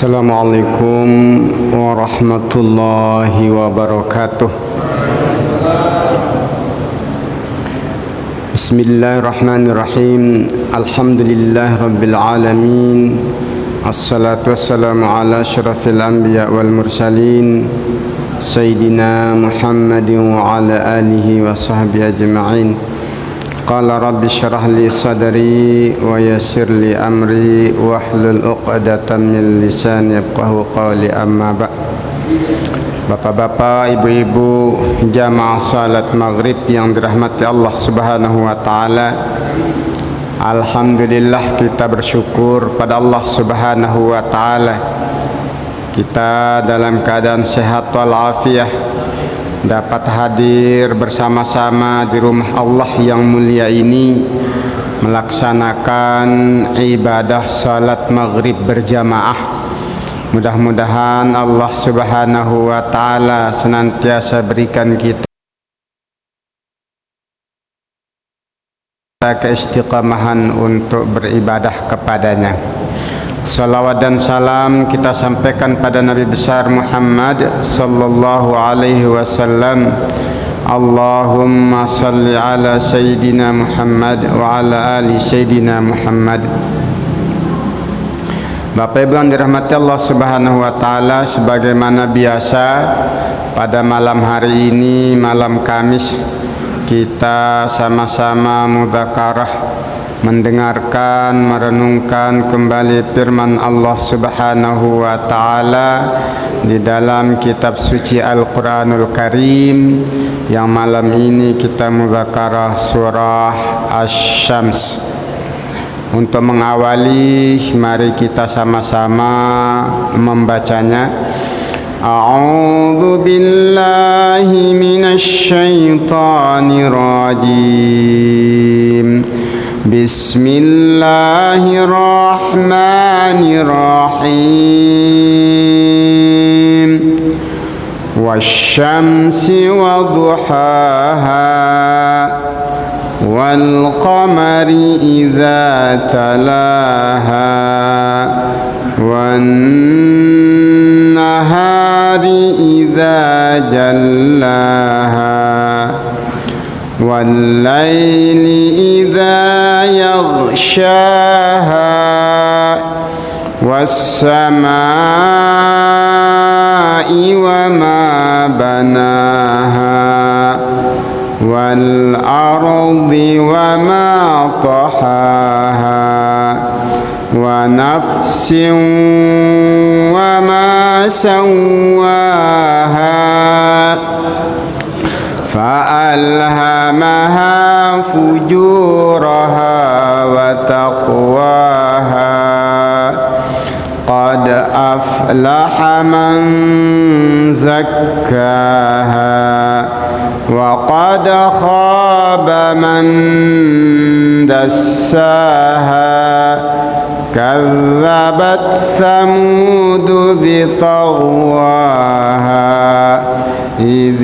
Assalamualaikum warahmatullahi wabarakatuh. Bismillahirrahmanirrahim. Alhamdulillah rabbil alamin. Assalatu wassalamu ala asyrafil anbiya wal mursalin Sayyidina Muhammadin wa ala alihi wa sahbihi ajma'in. Qala rabbi syrah li sadri wa yassir li amri wahlul 'uqdatam min lisani yafqahu qawli, amma ba'. Bapak-bapak, ibu-ibu, jamaah salat maghrib yang dirahmati Allah Subhanahu wa taala. Alhamdulillah, kita bersyukur pada Allah Subhanahu wa taala. Kita dalam keadaan sehat walafiat dapat hadir bersama-sama di rumah Allah yang mulia ini, melaksanakan ibadah salat maghrib berjamaah. Mudah-mudahan Allah Subhanahu wa taala senantiasa berikan kita keistiqamahan untuk beribadah kepadanya. Salawat dan salam kita sampaikan pada Nabi besar Muhammad sallallahu alaihi wasallam. Allahumma salli ala Sayyidina Muhammad wa ala ali Sayyidina Muhammad. Bapak Ibu yang dirahmati Allah Subhanahu wa taala, sebagaimana biasa pada malam hari ini, malam Kamis, kita sama-sama mudzakarah, mendengarkan, merenungkan kembali firman Allah Subhanahu wa taala di dalam kitab suci Al-Qur'anul Karim, yang malam ini kita mudzakarah surah Asy-Syams. Untuk mengawali, mari kita sama-sama membacanya. A'udzu billahi minasy syaithanir rajim. Bismillahirrahmanirrahim. Wasyamsi waduhaha wal qamari idza talaha wan nahari idza jallaha والليل إذا يغشاها والسماء وما بناها والأرض وما طحاها ونفس وما سواها فألهمها فجورها وتقواها قد أفلح من زكاها وقد خاب من دساها كذبت ثمود بطغواها إذ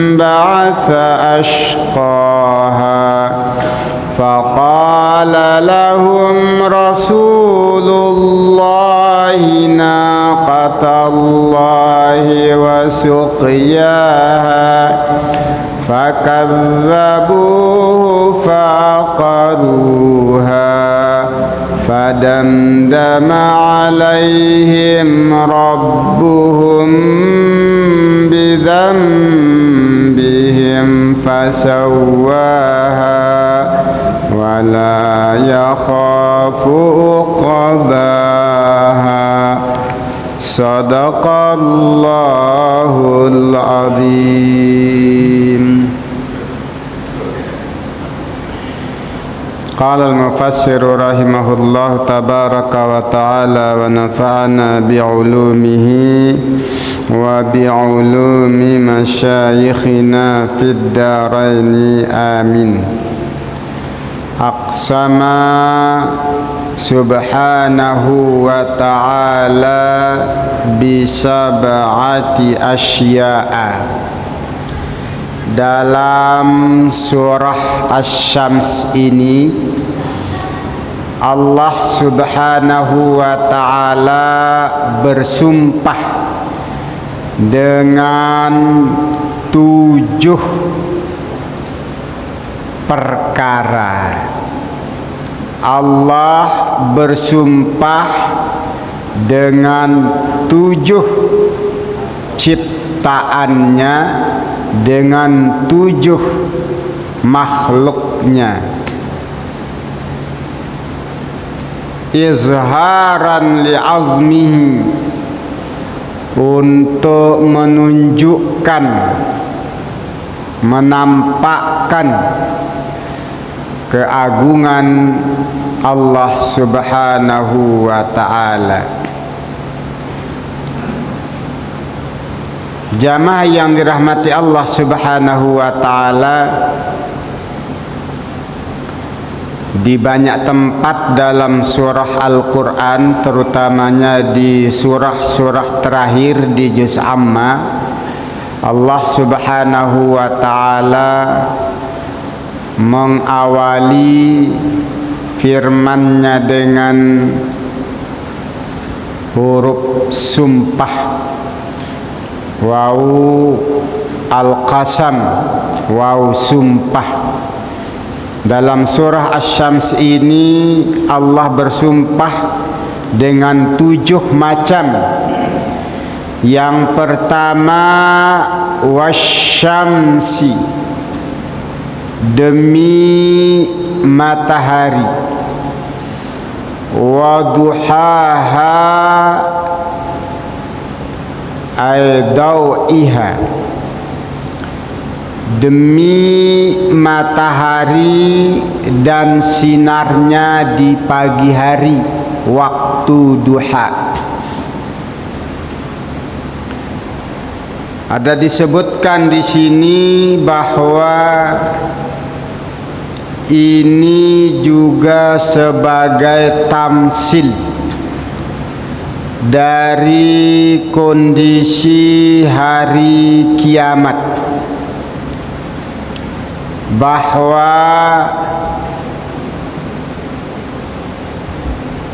انبعث أشقاها فقال لهم رسول الله ناقة الله وسقياها فكذبوه فعقروها فدمدم عليهم ربهم بذنبهم فسواها ولا يخاف عقباها صدق الله العظيم. قال المفسر رحمه الله تبارك وتعالى ونفعنا بعلومه وبعلوم مشايخنا في الدارين آمين. Aqsama subhanahu wa ta'ala bisab'ati asya'a. Dalam surah Asy-Syams ini Allah Subhanahu wa ta'ala bersumpah dengan 7 perkara. Allah bersumpah dengan 7 ciptaannya, dengan 7 makhluknya, izharan li'azmihi, untuk menunjukkan, menampakkan keagungan Allah Subhanahu wa ta'ala. Jamaah yang dirahmati Allah Subhanahu wa ta'ala, di banyak tempat dalam surah Al-Quran, terutamanya di surah-surah terakhir di Juz Amma, Allah Subhanahu wa ta'ala mengawali firman-Nya dengan huruf sumpah. Waw al-qasam, waw sumpah. Dalam surah Asy-Syams ini Allah bersumpah dengan 7 macam. Yang pertama, wasyamsi, demi matahari, waduhaha, aidau'iha, demi matahari dan sinarnya di pagi hari, waktu duha. Ada disebutkan di sini bahwa ini juga sebagai tamsil dari kondisi hari kiamat, bahwa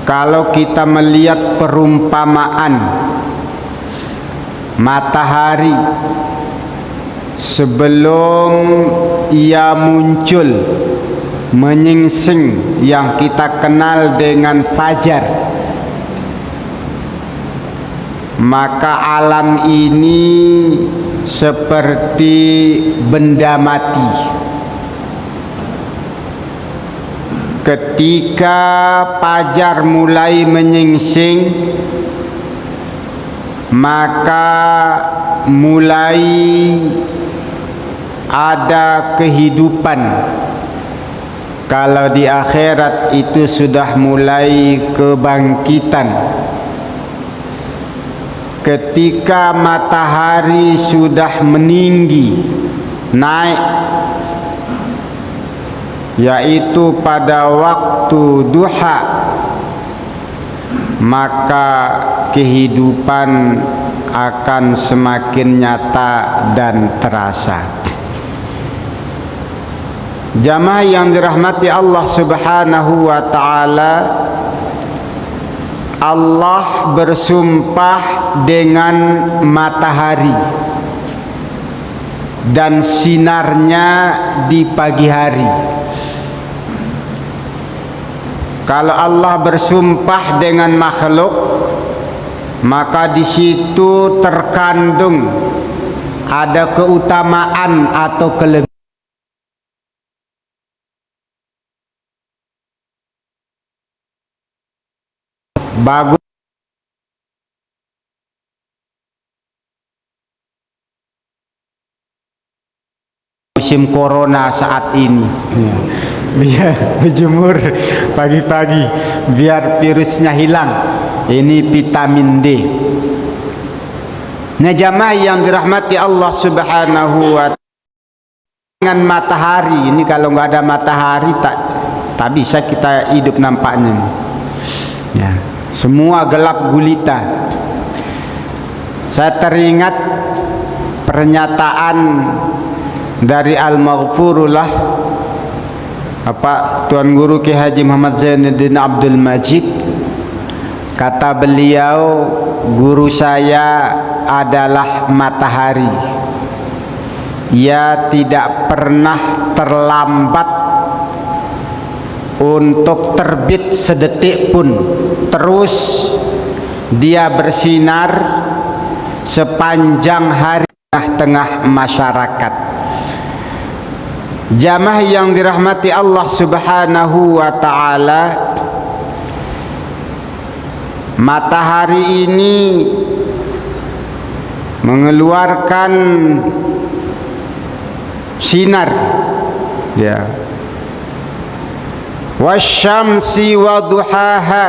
kalau kita melihat perumpamaan matahari sebelum ia muncul menyingsing yang kita kenal dengan fajar, maka alam ini seperti benda mati. Ketika fajar mulai menyingsing, maka mulai ada kehidupan. Kalau di akhirat itu sudah mulai kebangkitan. Ketika matahari sudah meninggi, naik, yaitu pada waktu duha, maka kehidupan akan semakin nyata dan terasa. Jamaah yang dirahmati Allah Subhanahu wa ta'ala, Allah bersumpah dengan matahari dan sinarnya di pagi hari. Kalau Allah bersumpah dengan makhluk, maka di situ terkandung ada keutamaan atau kelebihan. Bagus musim corona saat ini, biar berjemur pagi-pagi biar virusnya hilang. Ini vitamin D. Nah, jamaah yang dirahmati Allah Subhanahu wa ta'ala, dengan matahari ini, kalau nggak ada matahari tak bisa kita hidup nampaknya. Ya, semua gelap gulita. Saya teringat pernyataan dari Al-Maghfurullah Tuan Guru Ki Haji Muhammad Zainuddin Abdul Majid, kata beliau, guru saya adalah matahari. Ia tidak pernah terlambat untuk terbit sedetik pun. Terus dia bersinar sepanjang hari tengah masyarakat. Jamaah yang dirahmati Allah Subhanahu wa ta'ala, matahari ini mengeluarkan sinar, ya. Wasyamsi wa duhaha,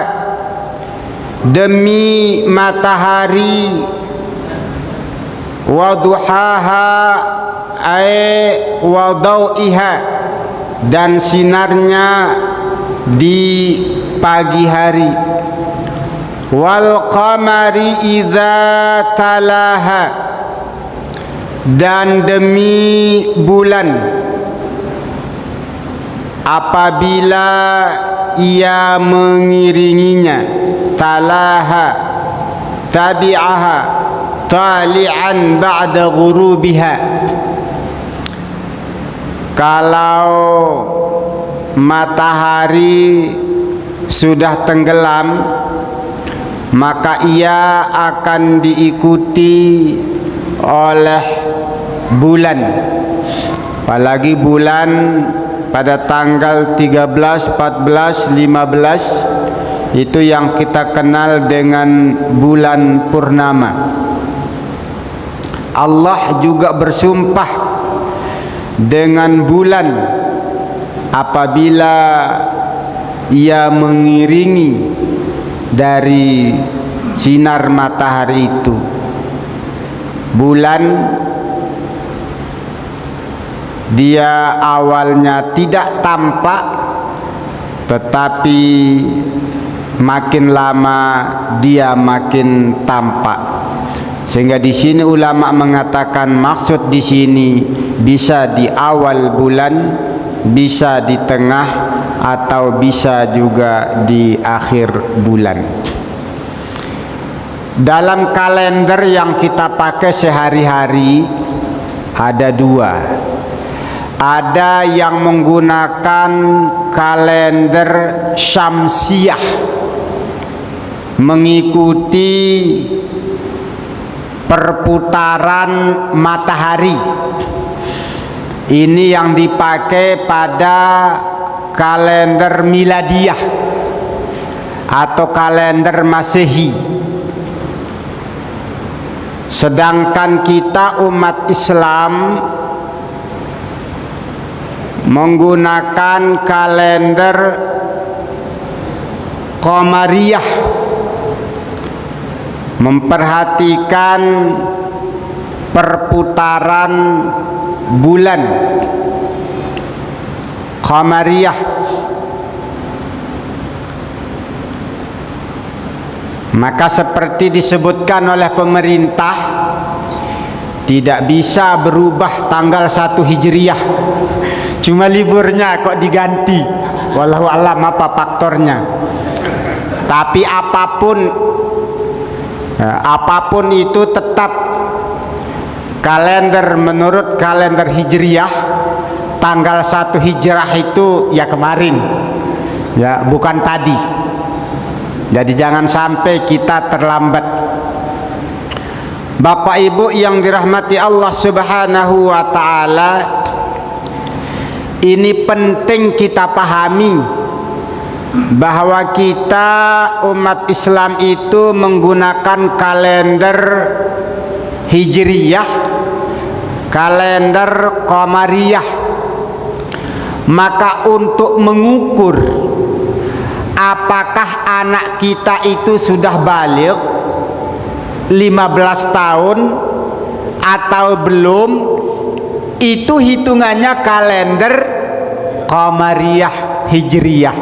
demi matahari, wa duhaha ay wa dau'iha, dan sinarnya di pagi hari, wal qamari idza talaha, dan demi bulan apabila ia mengiringinya, talaha tabi'aha tali'an ba'da ghurubiha. Kalau matahari sudah tenggelam, maka ia akan diikuti oleh bulan. Apalagi bulan pada tanggal 13, 14, 15 itu yang kita kenal dengan bulan purnama. Allah juga bersumpah dengan bulan apabila ia mengiringi dari sinar matahari itu. Bulan dia awalnya tidak tampak, tetapi makin lama dia makin tampak. Sehingga di sini ulama mengatakan maksud di sini bisa di awal bulan, bisa di tengah, atau bisa juga di akhir bulan. Dalam kalender yang kita pakai sehari-hari ada dua. Ada yang menggunakan kalender syamsiah, mengikuti perputaran matahari. Ini yang dipakai pada kalender miladiah atau kalender Masehi. Sedangkan kita umat Islam menggunakan kalender Qamariyah, memperhatikan perputaran bulan Qamariyah. Maka seperti disebutkan oleh pemerintah, tidak bisa berubah tanggal 1 Hijriyah. Cuma liburnya kok diganti. Wallahu a'lam apa faktornya. Tapi apapun itu tetap kalender, menurut kalender Hijriyah tanggal 1 Hijrah itu ya kemarin, ya bukan tadi. Jadi jangan sampai kita terlambat. Bapak Ibu yang dirahmati Allah Subhanahu wa ta'ala, ini penting kita pahami bahwa kita umat Islam itu menggunakan kalender Hijriyah, kalender Qamariyah. Maka untuk mengukur apakah anak kita itu sudah baligh 15 tahun atau belum, itu hitungannya kalender Qamariyah Hijriyah,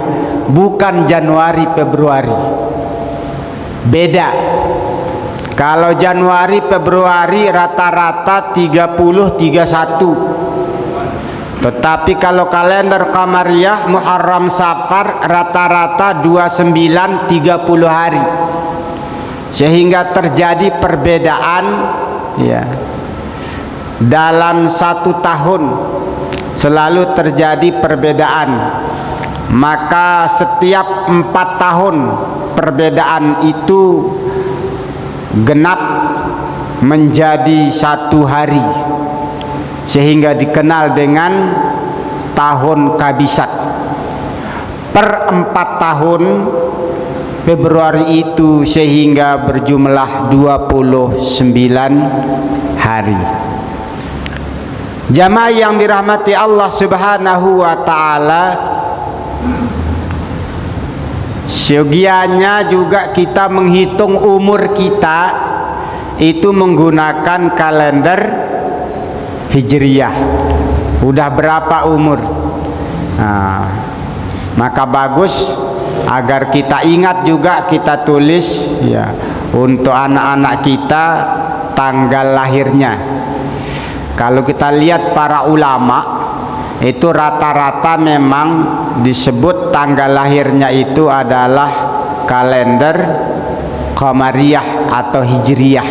bukan Januari Februari. Beda. Kalau Januari Februari rata-rata 30 31. Tetapi kalau kalender Qamariyah Muharram Safar rata-rata 29 30 hari. Sehingga terjadi perbedaan ya. Dalam 1 tahun selalu terjadi perbedaan. Maka setiap 4 tahun perbedaan itu genap menjadi 1 hari, sehingga dikenal dengan tahun kabisat. Per 4 tahun Februari itu sehingga berjumlah 29 hari. Jamaah yang dirahmati Allah Subhanahu wa taala, seyogianya juga kita menghitung umur kita itu menggunakan kalender Hijriyah. Udah berapa umur? Nah, maka bagus agar kita ingat juga, kita tulis ya untuk anak-anak kita tanggal lahirnya. Kalau kita lihat para ulama itu rata-rata memang disebut tanggal lahirnya itu adalah kalender Qamariyah atau Hijriyah.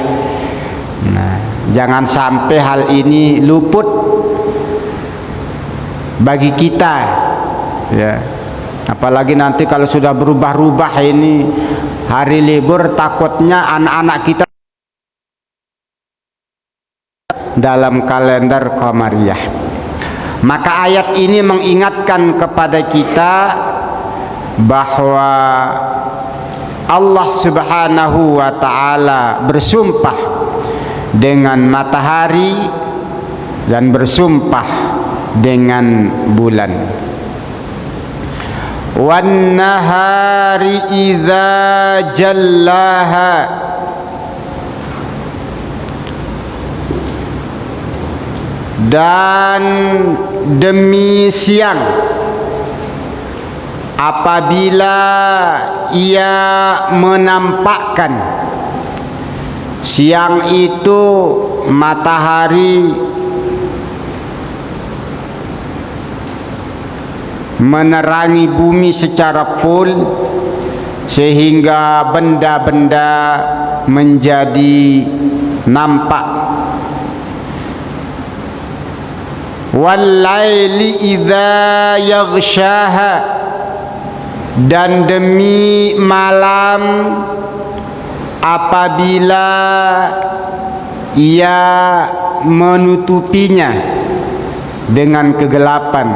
Nah, jangan sampai hal ini luput bagi kita ya. Apalagi nanti kalau sudah berubah-ubah ini hari libur, takutnya anak-anak kita dalam kalender Qamariyah. Maka ayat ini mengingatkan kepada kita bahwa Allah Subhanahu wa ta'ala bersumpah dengan matahari dan bersumpah dengan bulan. Wan nahari idza jallaha, dan demi siang apabila ia menampakkan. Siang itu matahari menerangi bumi secara full sehingga benda-benda menjadi nampak. Wal-laili idza yaghshaha, dan demi malam apabila ia menutupinya dengan kegelapan.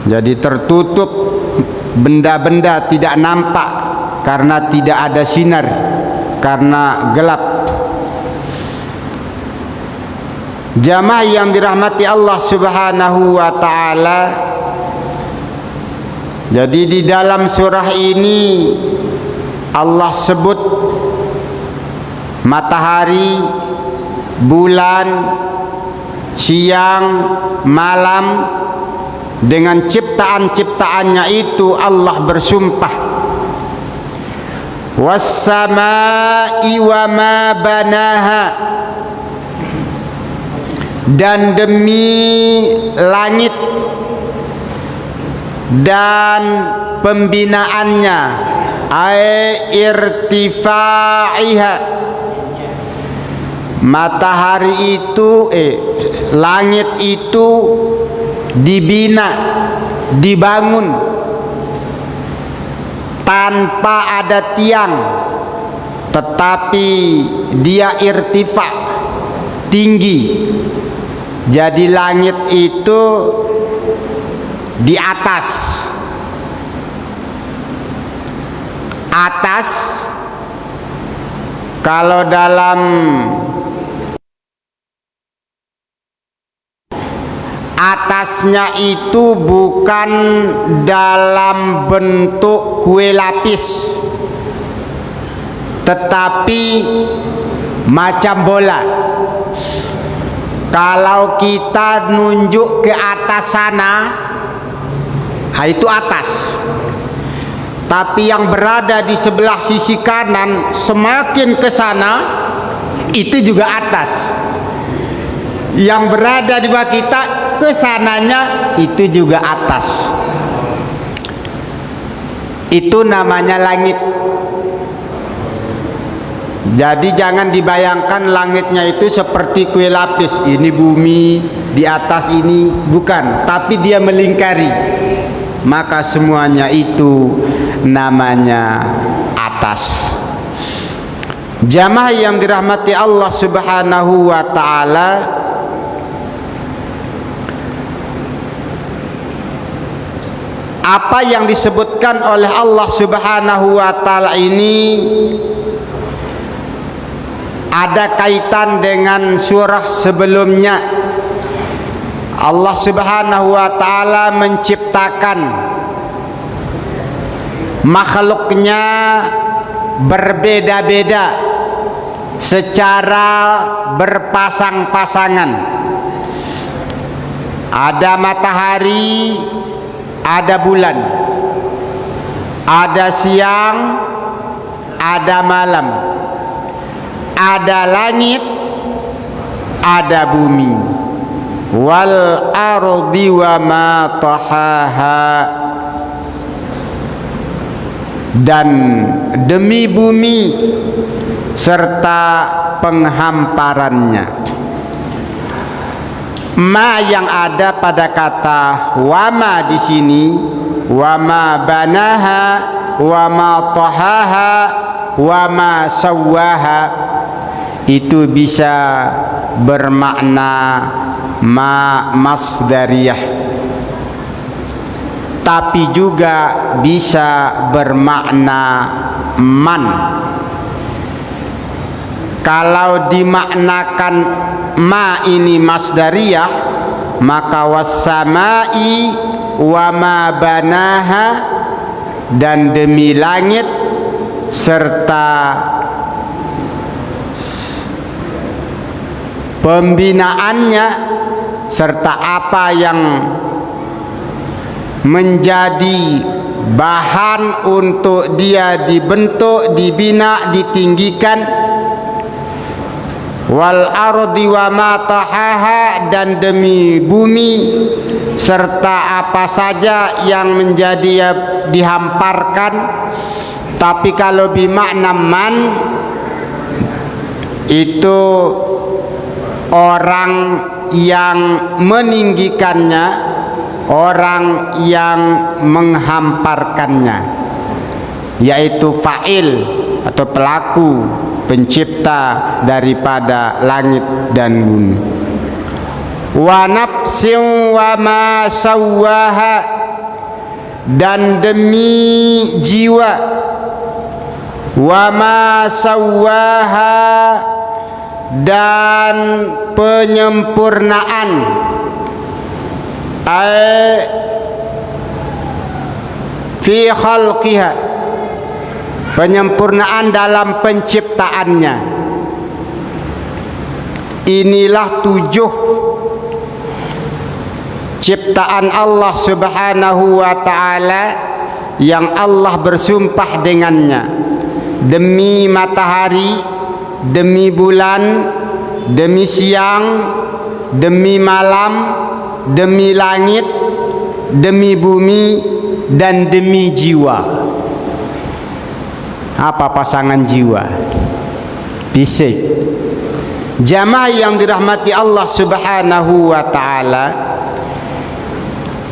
Jadi tertutup, benda-benda tidak nampak karena tidak ada sinar, karena gelap. Jamaah yang dirahmati Allah Subhanahu wa ta'ala, jadi di dalam surah ini Allah sebut matahari, bulan, siang, malam. Dengan ciptaan-ciptaannya itu Allah bersumpah. Was-samaa'i wa ma banaha, dan demi langit dan pembinaannya, irtifaiha, matahari itu langit itu dibina, dibangun tanpa ada tiang, tetapi dia irtifa, tinggi. Jadi langit itu di atas. Atas kalau dalam atasnya itu bukan dalam bentuk kue lapis, tetapi macam bola. Kalau kita nunjuk ke atas sana, itu atas. Tapi yang berada di sebelah sisi kanan, semakin ke sana, itu juga atas. Yang berada di bawah kita, ke sananya itu juga atas. Itu namanya langit. Jadi jangan dibayangkan langitnya itu seperti kue lapis, ini bumi, di atas ini, bukan, tapi dia melingkari. Maka semuanya itu namanya atas. Jamaah yang dirahmati Allah Subhanahu wa taala, apa yang disebutkan oleh Allah Subhanahu wa taala ini ada kaitan dengan surah sebelumnya. Allah Subhanahu wa taala menciptakan makhluknya berbeda-beda secara berpasang-pasangan. Ada matahari, ada bulan, ada siang, ada malam, ada langit, ada bumi. Wal ardi wa ma tahaha, dan demi bumi serta penghamparannya. Ma yang ada pada kata wama di sini, wama banaha, wama tahaha, wama sawwaha, itu bisa bermakna ma masdariyah, tapi juga bisa bermakna man. Kalau dimaknakan ma ini masdariyah, maka wassamai wa ma banaha, dan demi langit serta pembinaannya, serta apa yang menjadi bahan untuk dia dibentuk, dibina, ditinggikan. Wal ardi wa ma tahaha, dan demi bumi serta apa saja yang menjadi dihamparkan. Tapi kalau bimakna man, itu orang yang meninggikannya, orang yang menghamparkannya, yaitu fa'il atau pelaku, pencipta daripada langit dan bumi. Wa nafsin wa ma sawwaha, dan demi jiwa, wa ma sawwaha, dan penyempurnaan, fi khalqiha, penyempurnaan dalam penciptaannya. Inilah 7 ciptaan Allah Subhanahu wa ta'ala yang Allah bersumpah dengannya. Demi matahari, demi bulan, demi siang, demi malam, demi langit, demi bumi, dan demi jiwa. Apa pasangan jiwa? Fisik. Jamaah yang dirahmati Allah Subhanahu wa ta'ala,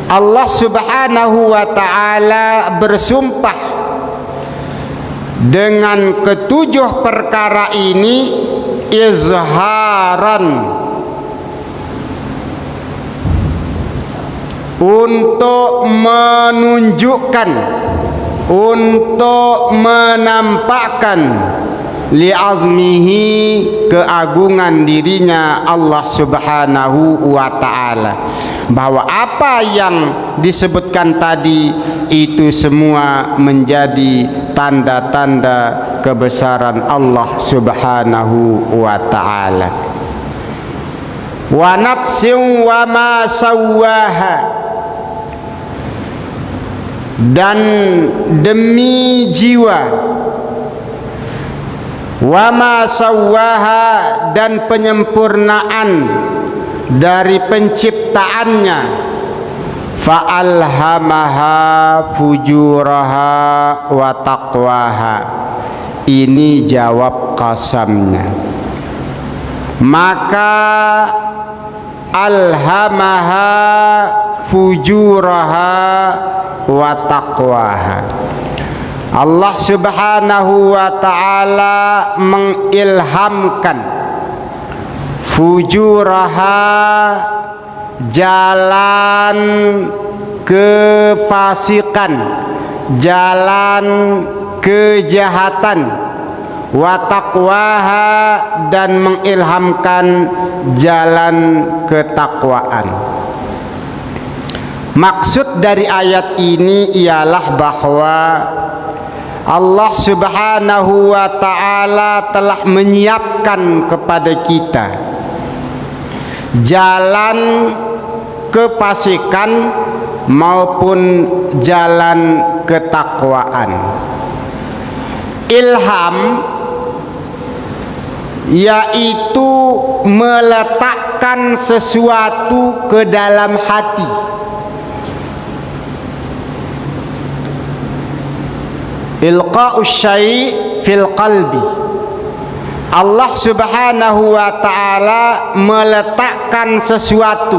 Allah Subhanahu wa ta'ala bersumpah dengan ke-7 perkara ini izharan, untuk menunjukkan, untuk menampakkan li'azmihi, keagungan dirinya Allah Subhanahu wa ta'ala, bahwa apa yang disebutkan tadi itu semua menjadi tanda-tanda kebesaran Allah Subhanahu wa ta'ala. Wa nafsin wa ma sawwaha, dan demi jiwa, wa ma sawwaha, dan penyempurnaan dari penciptaannya, fa'alhamaha fujuraha wa taqwaha. Ini jawab qasamnya. Maka alhamaha fujuraha wa taqwaha. Allah Subhanahu wa ta'ala mengilhamkan fujuraha, jalan kefasikan, jalan kejahatan, wa taqwaha, dan mengilhamkan jalan ketakwaan. Maksud dari ayat ini ialah bahwa Allah Subhanahu wa ta'ala telah menyiapkan kepada kita jalan kefasikan maupun jalan ketakwaan. Ilham yaitu meletakkan sesuatu ke dalam hati. Ilqa'us syai' fil qalbi. Allah Subhanahu wa ta'ala meletakkan sesuatu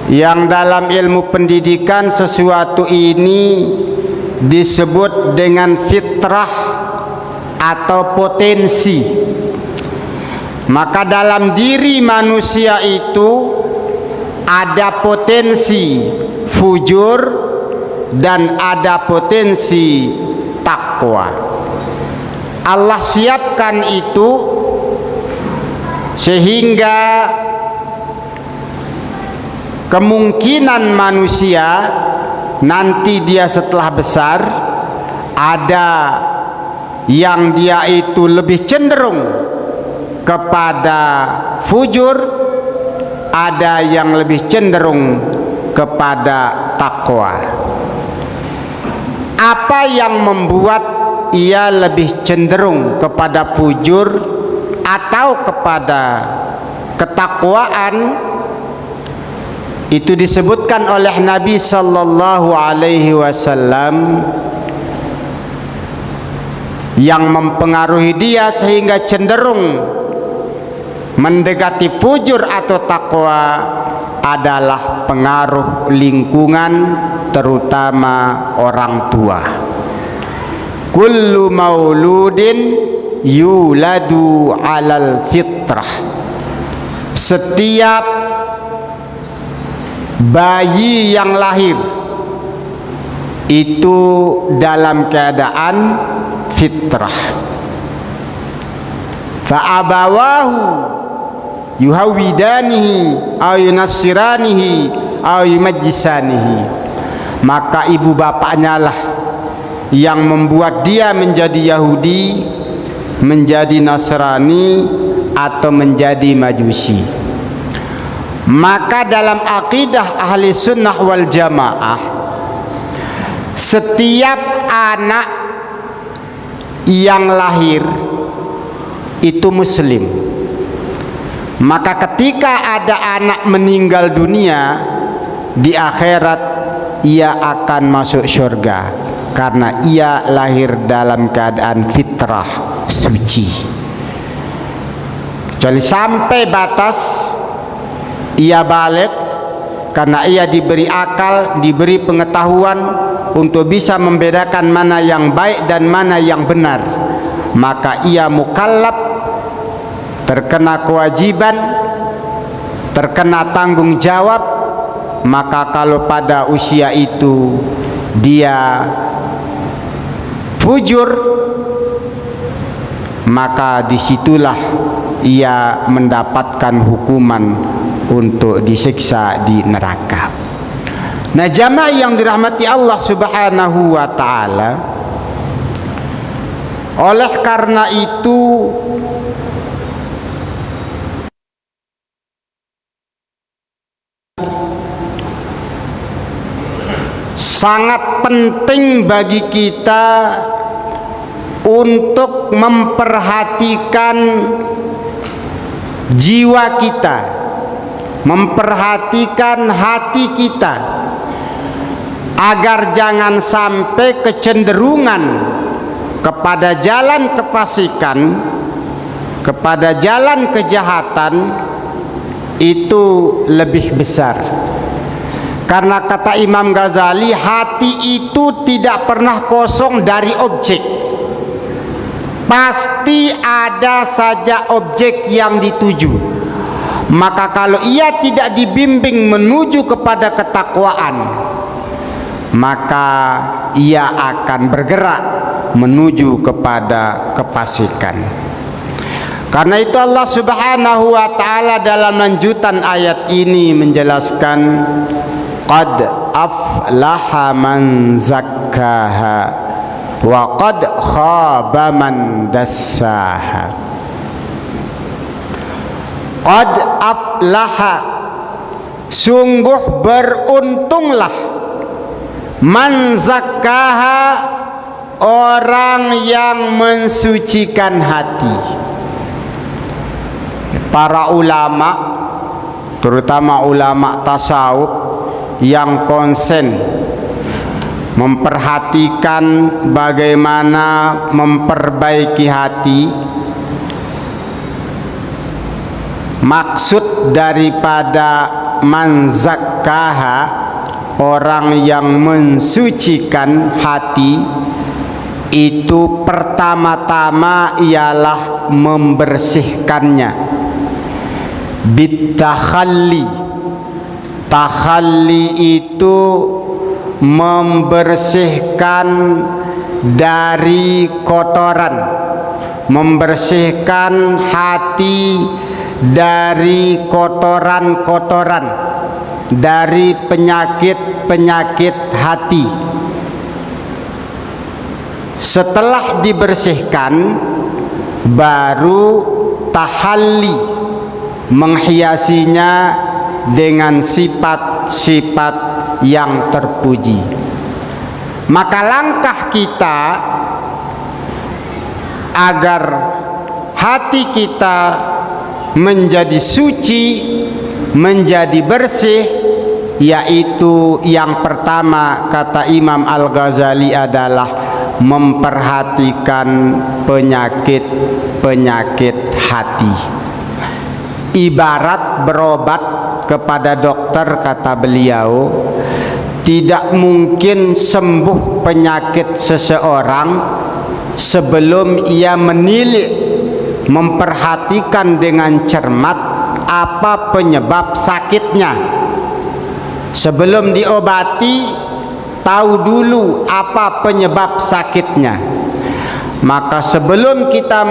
yang dalam ilmu pendidikan sesuatu ini disebut dengan fitrah atau potensi. Maka dalam diri manusia itu ada potensi fujur dan ada potensi takwa. Allah siapkan itu sehingga kemungkinan manusia nanti dia setelah besar ada yang dia itu lebih cenderung kepada fujur, ada yang lebih cenderung kepada takwa. Apa yang membuat ia lebih cenderung kepada fujur atau kepada ketakwaan itu disebutkan oleh Nabi sallallahu alaihi wasallam. Yang mempengaruhi dia sehingga cenderung mendekati fujur atau takwa adalah pengaruh lingkungan, terutama orang tua. Kullu mauludin yuladu alal fitrah. Setiap bayi yang lahir itu dalam keadaan fitrah. Fa'abawahu yuhawidanihi aw yunassiranihi aw yumajjisanihi. Maka ibu bapaknya lah yang membuat dia menjadi Yahudi, menjadi Nasrani, atau menjadi Majusi. Maka dalam akidah ahli sunnah wal jamaah, setiap anak yang lahir itu muslim. Maka ketika ada anak meninggal dunia di akhirat, ia akan masuk surga karena ia lahir dalam keadaan fitrah suci. Kecuali sampai batas ia balik, karena ia diberi akal, diberi pengetahuan untuk bisa membedakan mana yang baik dan mana yang benar, maka ia mukallaf, terkena kewajiban, terkena tanggung jawab. Maka kalau pada usia itu dia fujur, maka disitulah ia mendapatkan hukuman untuk disiksa di neraka. Nah, jamaah yang dirahmati Allah Subhanahu wa ta'ala, oleh karena itu sangat penting bagi kita untuk memperhatikan jiwa kita, memperhatikan hati kita agar jangan sampai kecenderungan kepada jalan kefasikan, kepada jalan kejahatan itu lebih besar. Karena kata Imam Ghazali, hati itu tidak pernah kosong dari objek. Pasti ada saja objek yang dituju. Maka kalau ia tidak dibimbing menuju kepada ketakwaan, maka ia akan bergerak menuju kepada kefasikan. Karena itu Allah Subhanahu wa taala dalam lanjutan ayat ini menjelaskan, qad aflaha man zakkaha wa qad khaba man dassaha. Qad aflaha, sungguh beruntunglah, man zakkaha, orang yang mensucikan hati. Para ulama, terutama ulama tasawuf yang konsen memperhatikan bagaimana memperbaiki hati, maksud daripada man zakkaha, orang yang mensucikan hati, itu pertama-tama ialah membersihkannya bitakhalli. Takhalli itu membersihkan dari kotoran, membersihkan hati dari kotoran-kotoran, dari penyakit-penyakit hati. Setelah dibersihkan, baru tahalli, menghiasinya dengan sifat-sifat yang terpuji. Maka langkah kita agar hati kita menjadi suci, menjadi bersih, yaitu yang pertama kata Imam Al-Ghazali adalah memperhatikan penyakit-penyakit hati. Ibarat berobat kepada dokter, kata beliau, tidak mungkin sembuh penyakit seseorang sebelum ia menilik, memperhatikan dengan cermat apa penyebab sakitnya. Sebelum diobati, tahu dulu apa penyebab sakitnya. Maka sebelum kita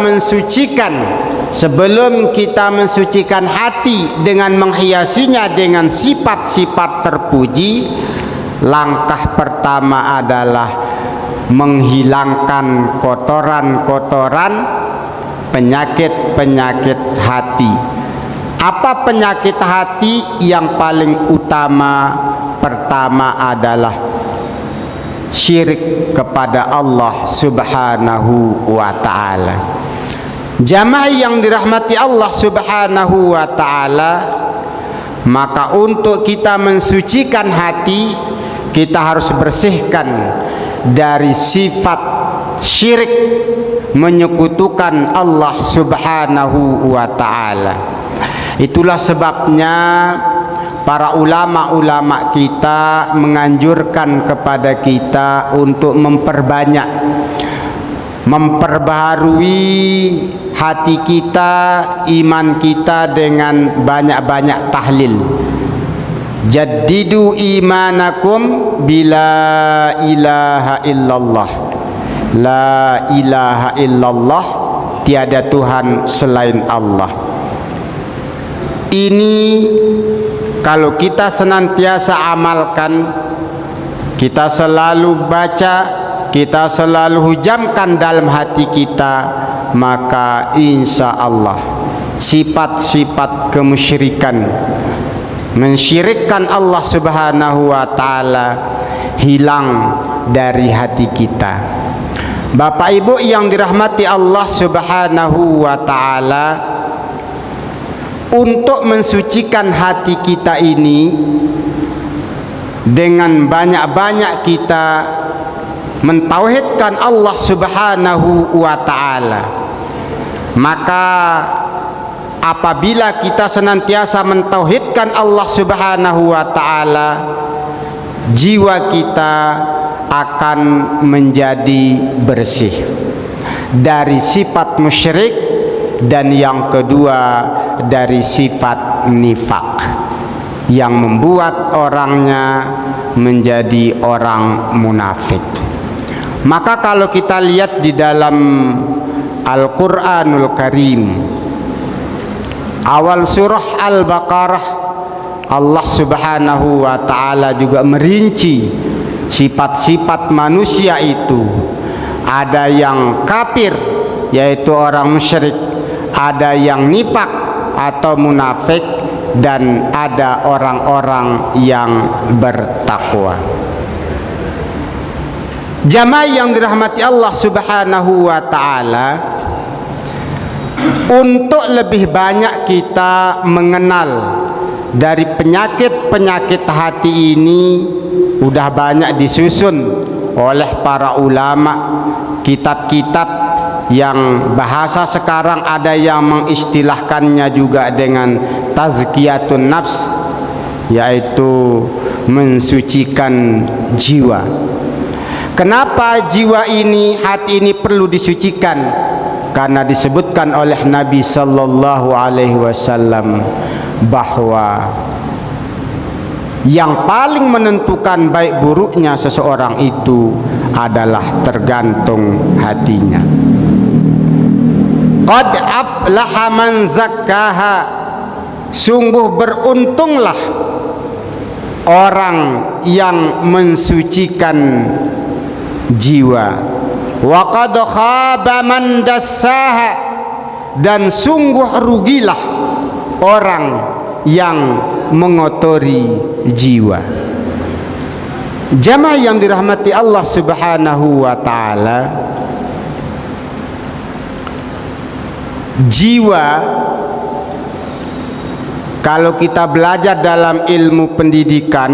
mensucikan hati dengan menghiasinya dengan sifat-sifat terpuji, langkah pertama adalah menghilangkan kotoran-kotoran, penyakit-penyakit hati. Apa penyakit hati? Yang paling utama pertama adalah syirik kepada Allah Subhanahu wa ta'ala. Jamaah yang dirahmati Allah Subhanahu wa ta'ala, maka untuk kita mensucikan hati, kita harus bersihkan dari sifat syirik, menyekutukan Allah Subhanahu wa ta'ala. Itulah sebabnya para ulama-ulama kita menganjurkan kepada kita untuk memperbaharui hati kita, iman kita dengan banyak-banyak tahlil. Jaddidu imanakum bila ilaha illallah. La ilaha illallah, tiada Tuhan selain Allah. Ini kalau kita senantiasa amalkan, kita selalu baca, kita selalu hujamkan dalam hati kita, maka insya Allah sifat-sifat kemusyrikan, mensyirikkan Allah Subhanahu wa ta'ala, hilang dari hati kita. Bapak Ibu yang dirahmati Allah Subhanahu wa ta'ala, untuk mensucikan hati kita ini dengan banyak-banyak kita mentauhidkan Allah Subhanahu wa ta'ala. Maka apabila kita senantiasa mentauhidkan Allah Subhanahu wa ta'ala, jiwa kita akan menjadi bersih dari sifat musyrik, dan yang kedua dari sifat nifak yang membuat orangnya menjadi orang munafik. Maka kalau kita lihat di dalam Al-Quranul Karim, awal surah Al-Baqarah, Allah Subhanahu wa ta'ala juga merinci sifat-sifat manusia itu. Ada yang kafir, yaitu orang musyrik, ada yang nifak atau munafik, dan ada orang-orang yang bertakwa. Jamaah yang dirahmati Allah Subhanahu wa ta'ala, untuk lebih banyak kita mengenal dari penyakit-penyakit hati ini, udah banyak disusun oleh para ulama, kitab-kitab yang bahasa sekarang ada yang mengistilahkannya juga dengan tazkiyatun nafs, yaitu mensucikan jiwa. Kenapa jiwa ini, hati ini perlu disucikan? Karena disebutkan oleh Nabi sallallahu alaihi wasallam bahwa yang paling menentukan baik buruknya seseorang itu adalah tergantung hatinya. Qad aflaha man zakkaha, sungguh beruntunglah orang yang mensucikan jiwa. Wa qad khaba man dassaha, dan sungguh rugilah orang yang mengotori jiwa. Jamaah yang dirahmati Allah Subhanahu wa ta'ala, jiwa, kalau kita belajar dalam ilmu pendidikan,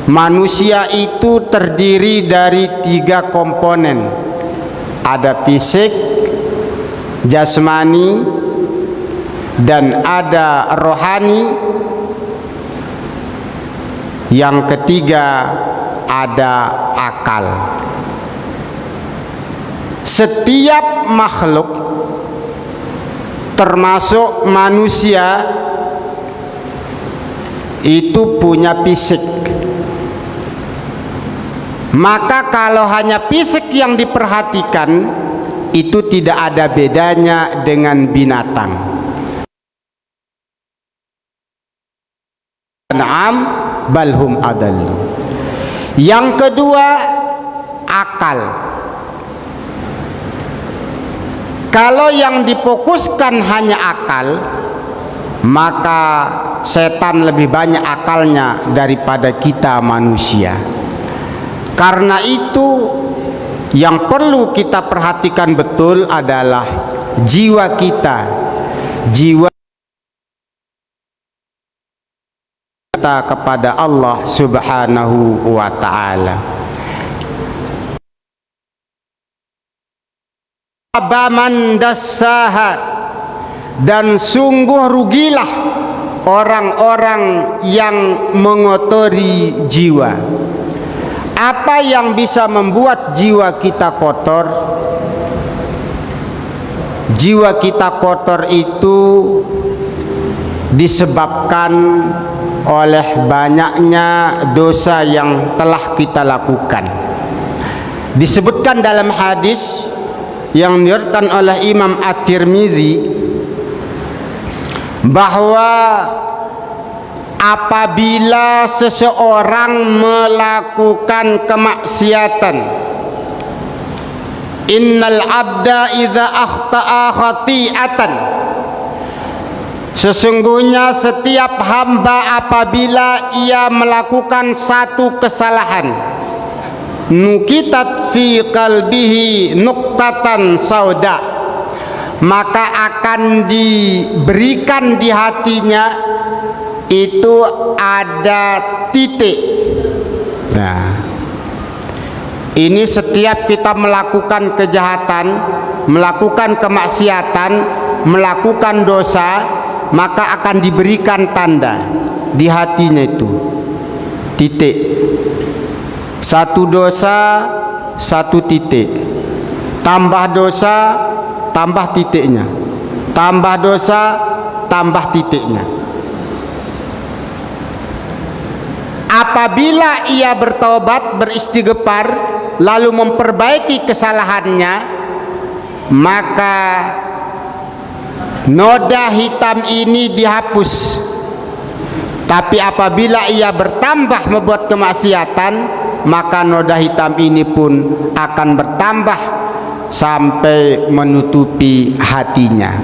manusia itu terdiri dari 3 komponen. Ada fisik, jasmani, dan ada rohani. Yang ketiga ada akal. Setiap makhluk termasuk manusia itu punya fisik. Maka kalau hanya fisik yang diperhatikan, itu tidak ada bedanya dengan binatang. An'am balhum adallu. Yang kedua akal. Kalau yang difokuskan hanya akal, maka setan lebih banyak akalnya daripada kita manusia. Karena itu yang perlu kita perhatikan betul adalah jiwa kita, jiwa kita kepada Allah Subhanahu wa ta'ala. Abaman dassaha, dan sungguh rugilah orang-orang yang mengotori jiwa. Apa yang bisa membuat jiwa kita kotor? Jiwa kita kotor itu disebabkan oleh banyaknya dosa yang telah kita lakukan. Disebutkan dalam hadis yang diriwayatkan oleh Imam At-Tirmidzi bahwa apabila seseorang melakukan kemaksiatan, innal abda idza akhta'a khati'atan, sesungguhnya setiap hamba apabila ia melakukan satu kesalahan, nukitat fi qalbihi nuqtatan sauda, maka akan diberikan di hatinya itu ada titik. Nah, ini setiap kita melakukan kejahatan, melakukan kemaksiatan, melakukan dosa, maka akan diberikan tanda di hatinya itu titik. Satu dosa, satu titik. Tambah dosa, tambah titiknya. Tambah dosa, tambah titiknya. Apabila ia bertobat, beristighfar, lalu memperbaiki kesalahannya, maka noda hitam ini dihapus. Tapi apabila ia bertambah membuat kemaksiatan, maka noda hitam ini pun akan bertambah sampai menutupi hatinya.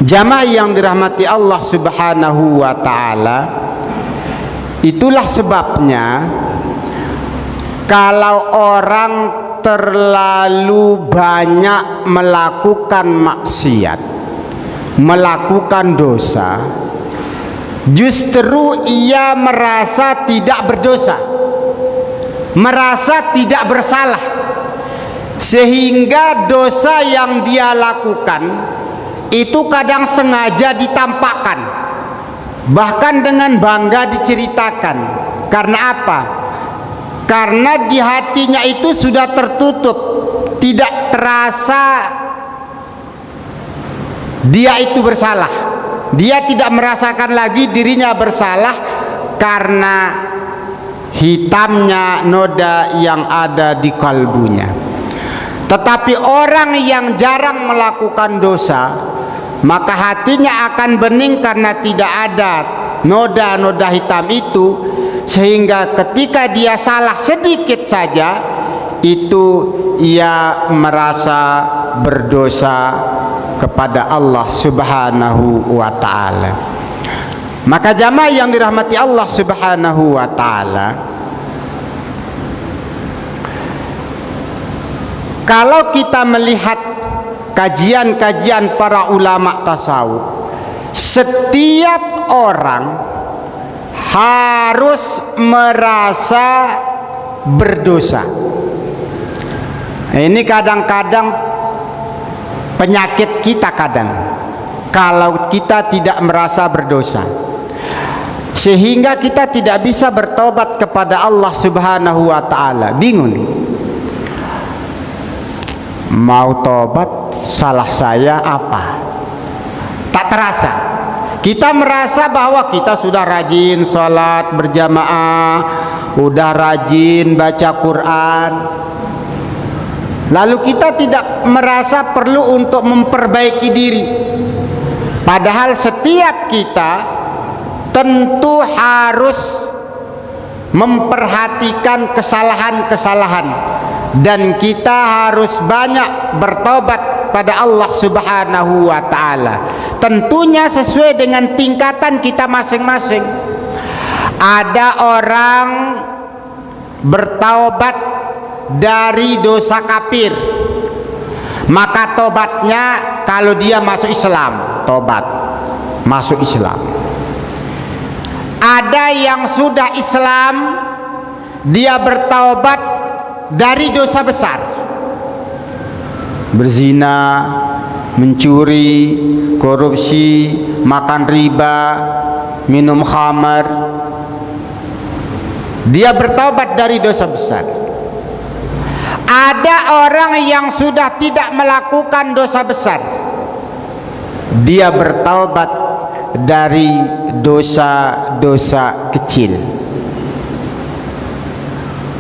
Jamaah yang dirahmati Allah Subhanahu wa ta'ala, itulah sebabnya kalau orang terlalu banyak melakukan maksiat, melakukan dosa, justru ia merasa tidak berdosa, merasa tidak bersalah, sehingga dosa yang dia lakukan itu kadang sengaja ditampakkan, bahkan dengan bangga diceritakan. Karena apa? Karena di hatinya itu sudah tertutup, tidak terasa dia itu bersalah. Dia tidak merasakan lagi dirinya bersalah karena hitamnya noda yang ada di kalbunya. Tetapi orang yang jarang melakukan dosa, maka hatinya akan bening karena tidak ada noda-noda hitam itu, sehingga ketika dia salah sedikit saja, itu ia merasa berdosa kepada Allah Subhanahu wa ta'ala. Maka jamaah yang dirahmati Allah Subhanahu wa ta'ala, kalau kita melihat kajian-kajian para ulama tasawuf, setiap orang harus merasa berdosa. Ini kadang-kadang penyakit kita, kadang kalau kita tidak merasa berdosa, sehingga kita tidak bisa bertobat kepada Allah Subhanahu wa ta'ala. Bingung nih, mau tobat, salah saya apa? Tak terasa. Kita merasa bahwa kita sudah rajin sholat berjamaah, udah rajin baca Quran, lalu kita tidak merasa perlu untuk memperbaiki diri. Padahal setiap kita tentu harus memperhatikan kesalahan-kesalahan, dan kita harus banyak bertobat pada Allah Subhanahu wa ta'ala, tentunya sesuai dengan tingkatan kita masing-masing. Ada orang bertaubat dari dosa kafir, maka tobatnya kalau dia masuk Islam, tobat masuk Islam. Ada yang sudah Islam, dia bertaubat dari dosa besar, berzina, mencuri, korupsi, makan riba, minum khamar. Dia bertaubat dari dosa besar. Ada orang yang sudah tidak melakukan dosa besar, dia bertaubat dari dosa-dosa kecil.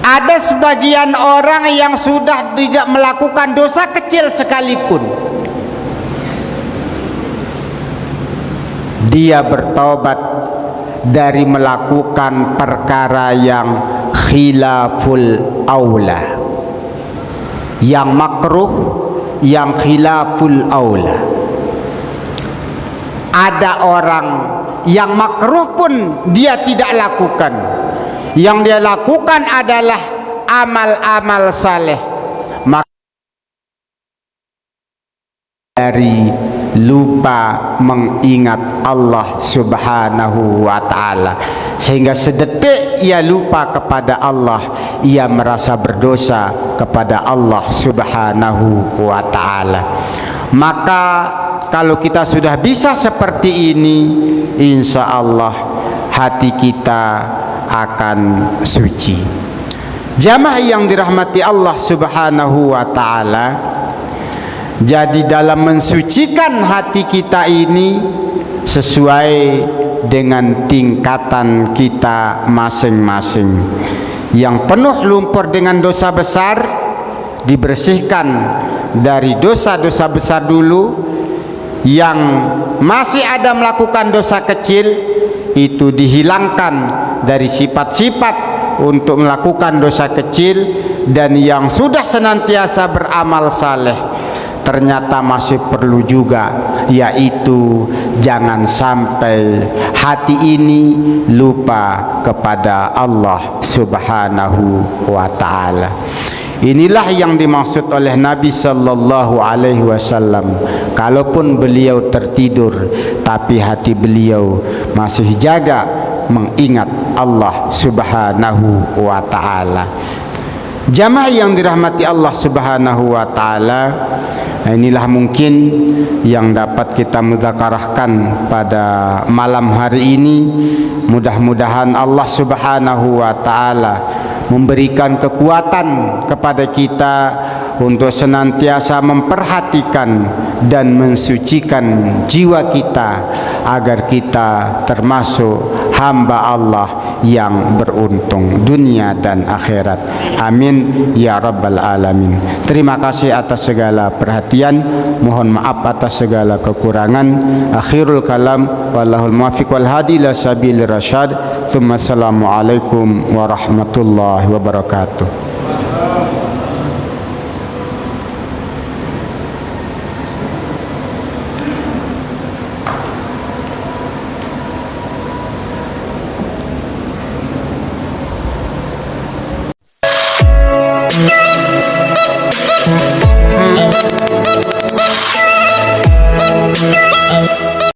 Ada sebagian orang yang sudah tidak melakukan dosa kecil sekalipun, dia bertaubat dari melakukan perkara yang khilaful aula, yang makruh, yang khilaful aula. Ada orang yang makruh pun dia tidak lakukan, yang dia lakukan adalah amal-amal saleh. dari lupa mengingat Allah Subhanahu wa ta'ala, sehingga sedetik ia lupa kepada Allah, ia merasa berdosa kepada Allah Subhanahu wa ta'ala. Maka kalau kita sudah bisa seperti ini, insya Allah hati kita akan suci. Jamaah yang dirahmati Allah Subhanahu wa ta'ala, jadi dalam mensucikan hati kita ini sesuai dengan tingkatan kita masing-masing. Yang penuh lumpur dengan dosa besar dibersihkan dari dosa-dosa besar dulu. Yang masih ada melakukan dosa kecil itu dihilangkan dari sifat-sifat untuk melakukan dosa kecil. Dan yang sudah senantiasa beramal saleh ternyata masih perlu juga, yaitu jangan sampai hati ini lupa kepada Allah Subhanahu wa ta'ala. Inilah yang dimaksud oleh Nabi sallallahu alaihi wasallam. Kalaupun beliau tertidur, tapi hati beliau masih jaga mengingat Allah Subhanahu wa ta'ala. Jamaah yang dirahmati Allah Subhanahu wa ta'ala, inilah mungkin yang dapat kita mudzakarahkan pada malam hari ini. Mudah-mudahan Allah Subhanahu wa ta'ala memberikan kekuatan kepada kita untuk senantiasa memperhatikan dan mensucikan jiwa kita, agar kita termasuk hamba Allah yang beruntung dunia dan akhirat. Amin ya rabbal alamin. Terima kasih atas segala perhatian, mohon maaf atas segala kekurangan. Akhirul kalam, wallahul muwaffiq wal hadi ila sabilir rasyad. Tsumma assalamu alaikum warahmatullahi wabarakatuh.